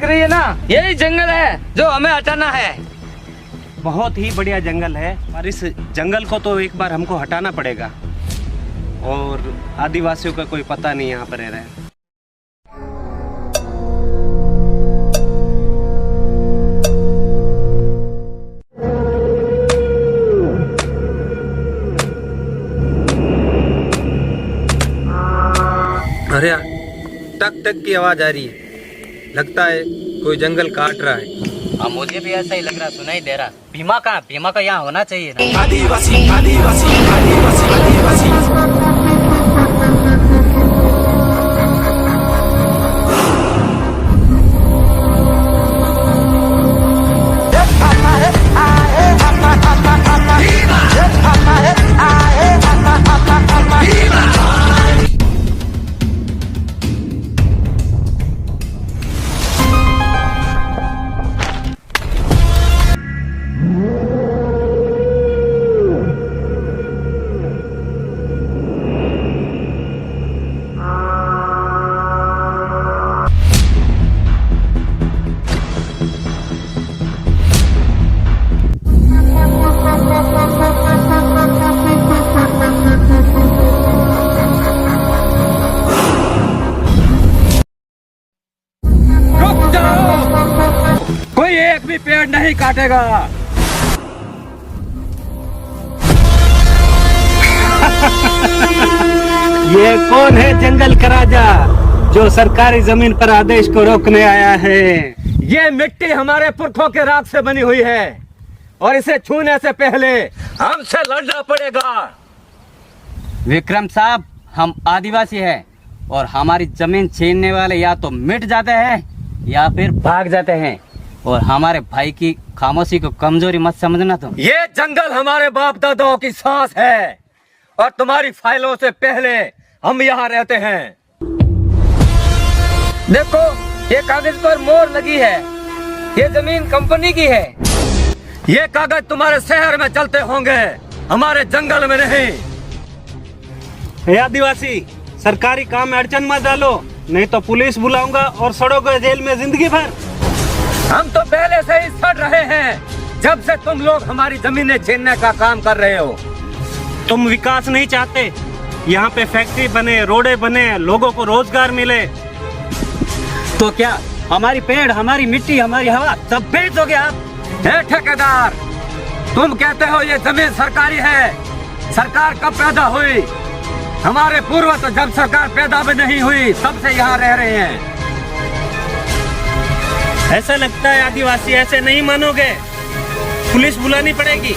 रही है ना, यही जंगल है जो हमें हटाना है। बहुत ही बढ़िया जंगल है, पर इस जंगल को तो एक बार हमको हटाना पड़ेगा। और आदिवासियों का कोई पता नहीं यहाँ पर रह रहा है। अरे यार, टक टक की आवाज आ रही है। लगता है कोई जंगल काट रहा है। हाँ, मुझे भी ऐसा ही लग रहा, सुनाई दे रहा। भीमा का यहाँ होना चाहिए ना। आदिवासी आदिवासी आदिवासी आदिवासी। कोई एक भी पेड़ नहीं काटेगा। ये कौन है जंगल का राजा जो सरकारी जमीन पर आदेश को रोकने आया है? ये मिट्टी हमारे पुरखों के राख से बनी हुई है और इसे छूने से पहले हमसे लड़ना पड़ेगा। विक्रम साहब, हम आदिवासी हैं और हमारी जमीन छीनने वाले या तो मिट जाते हैं या फिर भाग जाते हैं। और हमारे भाई की खामोशी को कमजोरी मत समझना तुम। ये जंगल हमारे बाप दादाओं की सांस है और तुम्हारी फाइलों से पहले हम यहाँ रहते हैं। देखो, ये कागज पर मोहर लगी है। ये जमीन कंपनी की है। ये कागज तुम्हारे शहर में चलते होंगे, हमारे जंगल में नहीं। हे आदिवासी, सरकारी काम में अड़चन मत डालो, नहीं तो पुलिस बुलाऊंगा और सड़ोगे जेल में जिंदगी भर। हम तो पहले से ही सड़ रहे हैं जब से तुम लोग हमारी जमीनें छीनने का काम कर रहे हो। तुम विकास नहीं चाहते? यहाँ पे फैक्ट्री बने, रोडे बने, लोगों को रोजगार मिले, तो क्या हमारी पेड़, हमारी मिट्टी, हमारी हवा सब बेचोगे आप? हे ठेकेदार, तुम कहते हो ये जमीन सरकारी है। सरकार कब पैदा हुई? हमारे पूर्वज तो जब सरकार पैदा भी नहीं हुई तब से यहाँ रह रहे हैं। ऐसा लगता है आदिवासी ऐसे नहीं मानोगे, पुलिस बुलानी पड़ेगी।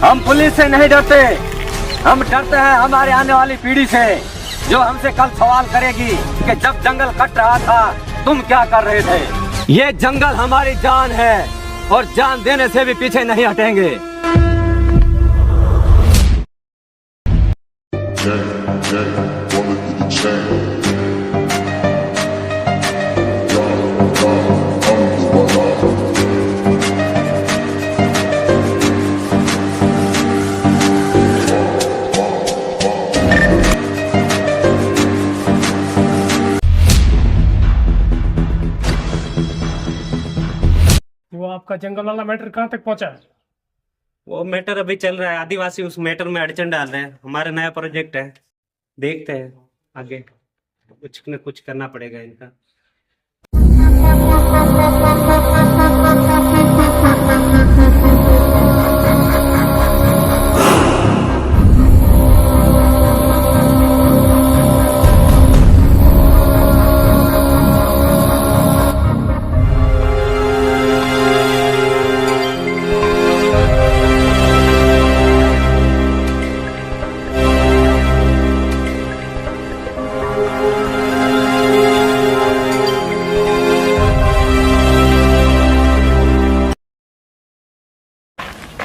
हम पुलिस से नहीं डरते, हम डरते हैं हमारे आने वाली पीढ़ी से, जो हमसे कल सवाल करेगी कि जब जंगल कट रहा था तुम क्या कर रहे थे। ये जंगल हमारी जान है और जान देने से भी पीछे नहीं हटेंगे। वो आपका जंगल वाला मैटर कहाँ तक पहुंचा है? वो मैटर अभी चल रहा है, आदिवासी उस मैटर में अड़चन डाल रहे हैं। हमारा नया प्रोजेक्ट है, देखते हैं आगे, कुछ न कुछ करना पड़ेगा इनका।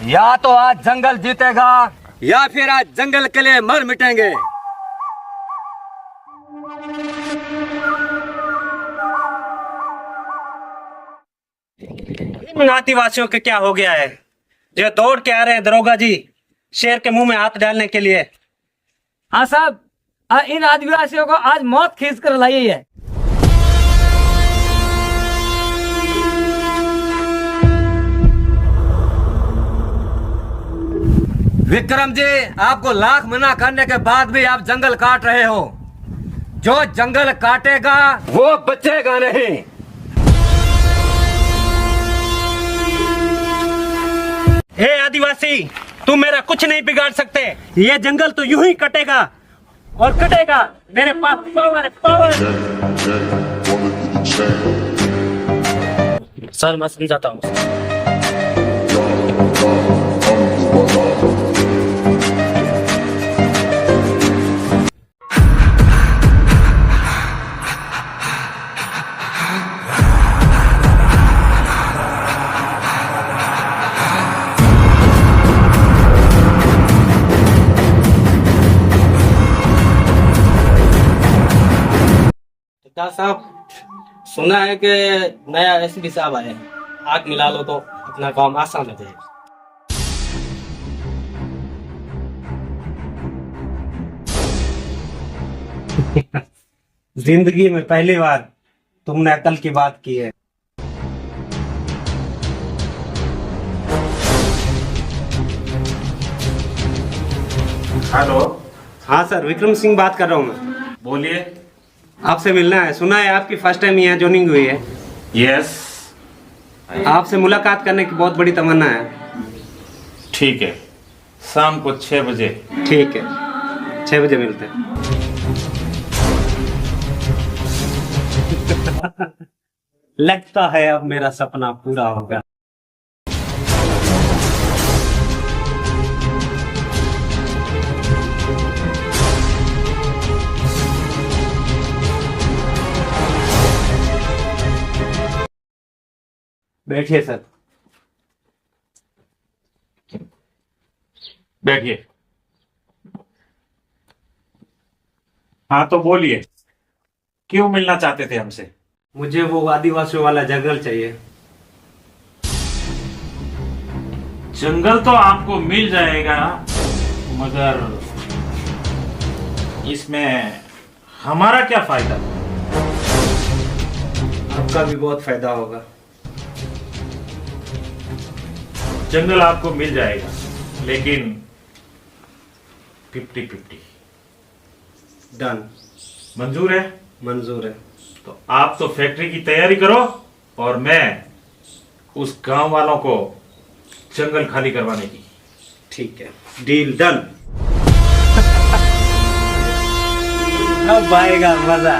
या तो आज जंगल जीतेगा या फिर आज जंगल के लिए मर मिटेंगे। इन आदिवासियों के क्या हो गया है जो दौड़ के आ रहे हैं दरोगा जी शेर के मुंह में हाथ डालने के लिए? हाँ साहब, इन आदिवासियों को आज मौत खींच कर लाई है। विक्रम जी, आपको लाख मना करने के बाद भी आप जंगल काट रहे हो। जो जंगल काटेगा वो बचेगा नहीं। हे आदिवासी, तुम मेरा कुछ नहीं बिगाड़ सकते। ये जंगल तो यूं ही कटेगा और कटेगा। मेरे पास पावर है, पावर। सर मैं समझाता हूँ। क्या साहब, सुना है कि नया एसपी साहब आए हैं। आग मिला लो तो अपना काम आसान हो जाएगा। जिंदगी में पहली बार तुमने अकल की बात की है। हेलो। हाँ सर, विक्रम सिंह बात कर रहा हूँ मैं। बोलिए। आपसे मिलना है। सुना है आपकी फर्स्ट टाइम यहाँ ज्वाइनिंग हुई है। यस। आपसे मुलाकात करने की बहुत बड़ी तमन्ना है। ठीक है, शाम को 6 बजे। ठीक है, 6 बजे मिलते हैं। लगता है अब मेरा सपना पूरा होगा। बैठिए सर। बैठिए। हाँ तो बोलिए, क्यों मिलना चाहते थे हमसे? मुझे वो आदिवासियों वाला जंगल चाहिए। जंगल तो आपको मिल जाएगा, मगर इसमें हमारा क्या फायदा? आपका भी बहुत फायदा होगा। जंगल आपको मिल जाएगा, लेकिन 50-50। डन। मंजूर है? मंजूर है। तो आप तो फैक्ट्री की तैयारी करो और मैं उस गांव वालों को जंगल खाली करवाने की। ठीक है, डील डन। अब आएगा मजा।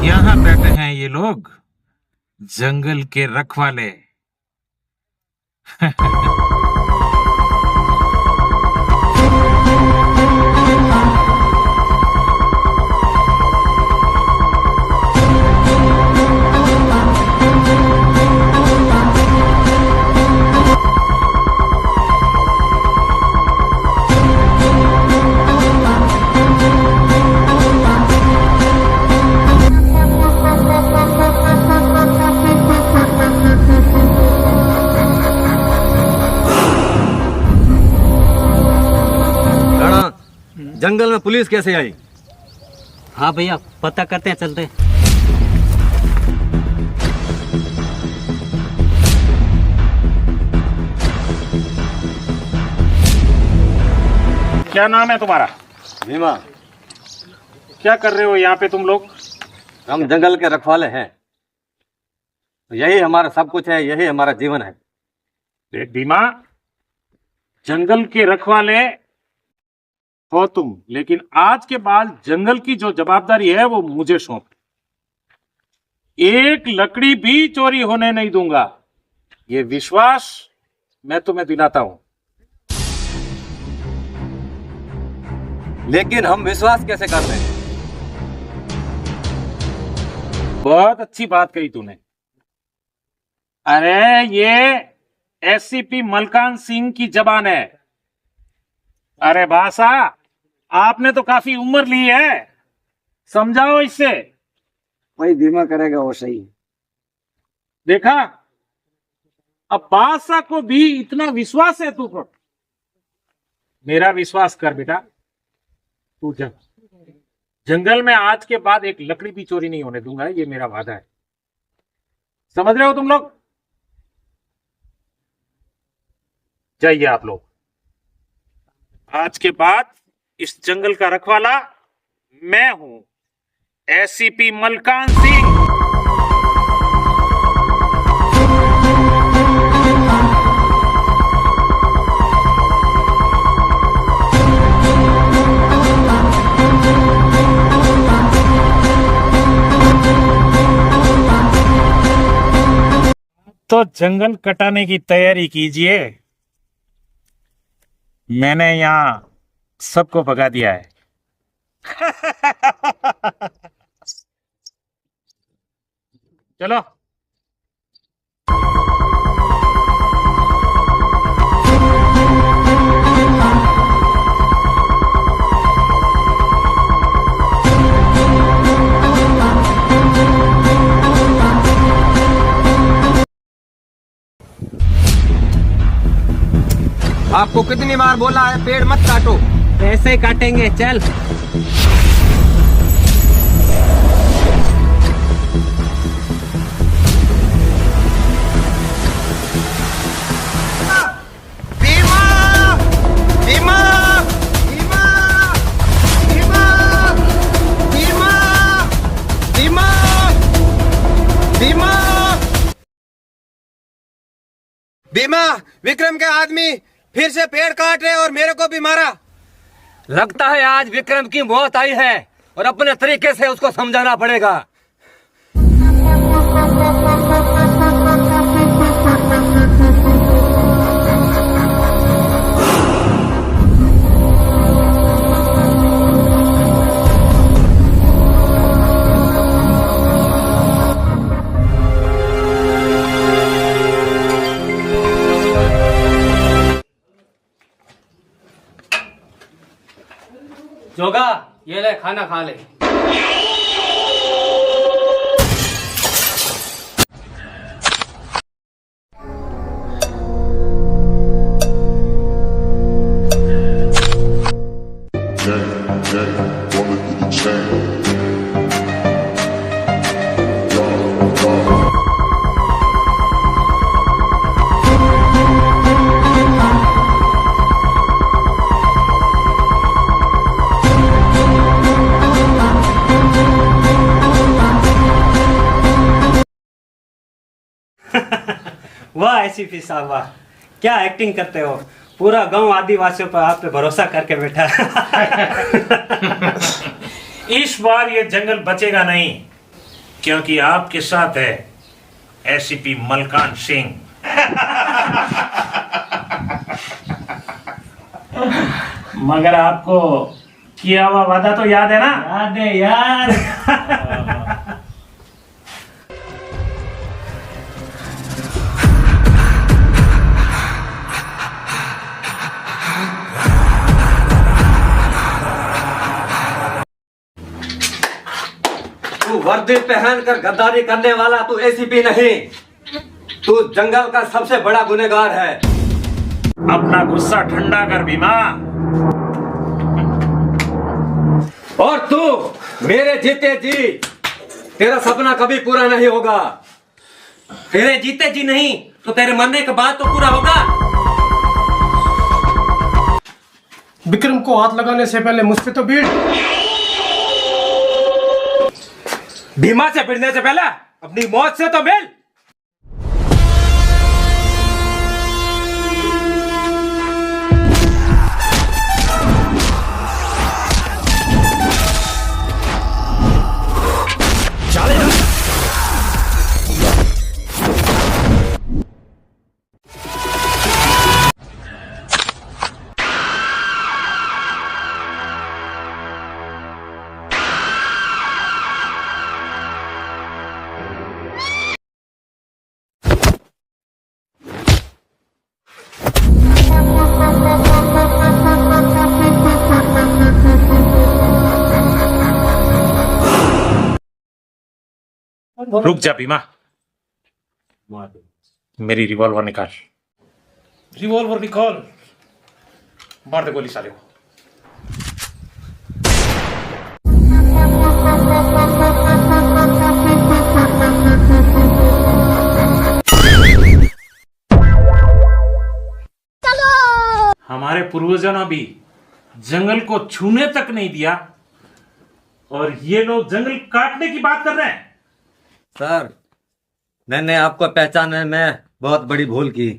यहाँ बैठे हैं ये लोग, जंगल के रखवाले। जंगल में पुलिस कैसे आई? हाँ भैया, पता करते हैं, चलते हैं। क्या नाम है तुम्हारा? भीमा। क्या कर रहे हो यहाँ पे तुम लोग? हम जंगल के रखवाले हैं। यही हमारा सब कुछ है, यही हमारा जीवन है। देख भीमा, जंगल के रखवाले हो तुम, लेकिन आज के बाद जंगल की जो जवाबदारी है वो मुझे सौंप। एक लकड़ी भी चोरी होने नहीं दूंगा, ये विश्वास मैं तुम्हें दिलाता हूं। लेकिन हम विश्वास कैसे करते हैं? बहुत अच्छी बात कही तूने। अरे ये एससीपी मलकान सिंह की जबान है। अरे भाषा, आपने तो काफी उम्र ली है, समझाओ इससे। वही धीमा करेगा वो सही। देखा, अब बादशाह को भी इतना विश्वास है तू पर। मेरा विश्वास कर बेटा, तू जा। जंगल में आज के बाद एक लकड़ी भी चोरी नहीं होने दूंगा, ये मेरा वादा है। समझ रहे हो तुम लोग? जाइए आप लोग। आज के बाद इस जंगल का रखवाला मैं हूं, एसीपी मलकान सिंह। तो जंगल कटाने की तैयारी कीजिए। मैंने यहां सबको भगा दिया है। चलो। आपको कितनी बार बोला है पेड़ मत काटो। ऐसे ही काटेंगे, चल। भीमा! भीमा! भीमा! भीमा! भीमा! भीमा! भीमा! भीमा! विक्रम के आदमी फिर से पेड़ काट रहे और मेरे को भी मारा। लगता है आज विक्रम की मौत आई है और अपने तरीके से उसको समझाना पड़ेगा। जोगा, ये ले खाना खा ले। वाह एसीपी साहब, वाह क्या एक्टिंग करते हो। पूरा गांव आदिवासियों पर आप पे भरोसा करके बैठा। इस बार ये जंगल बचेगा नहीं, क्योंकि आपके साथ है एसीपी मलकान सिंह। मगर आपको किया हुआ वादा तो याद है ना? याद है यार। तू वर्दी पहनकर गद्दारी करने वाला तू एसीपी नहीं, तू जंगल का सबसे बड़ा गुनहगार है। अपना गुस्सा ठंडा कर भीमा। और तू मेरे जीते जी तेरा सपना कभी पूरा नहीं होगा। तेरे जीते जी नहीं तो तेरे मरने के बाद तो पूरा होगा। विक्रम को हाथ लगाने से पहले मुझसे तो भीड़। भीमा से भिड़ने से पहले अपनी मौत से तो मिल। रुक जा भीमा। मेरी रिवॉल्वर निकाल। रिवॉल्वर निकाल, मार दे गोली साले को। हमारे पूर्वजों ने भी जंगल को छूने तक नहीं दिया और ये लोग जंगल काटने की बात कर रहे हैं। सर, मैंने आपको पहचानने में बहुत बड़ी भूल की।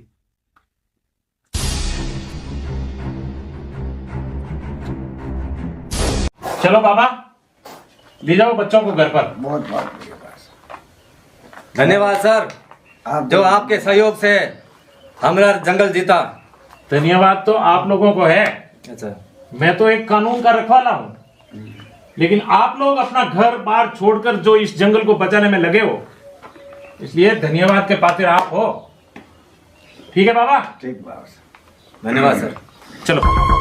चलो बाबा, ले जाओ बच्चों को घर पर। धन्यवाद सर, जो आपके सहयोग से हमारा जंगल जीता। धन्यवाद तो आप लोगों को है। अच्छा, मैं तो एक कानून का रखवाला हूं, लेकिन आप लोग अपना घर बार छोड़कर जो इस जंगल को बचाने में लगे हो, इसलिए धन्यवाद के पात्र आप हो। ठीक है बाबा? ठीक बाबा, धन्यवाद सर। चलो।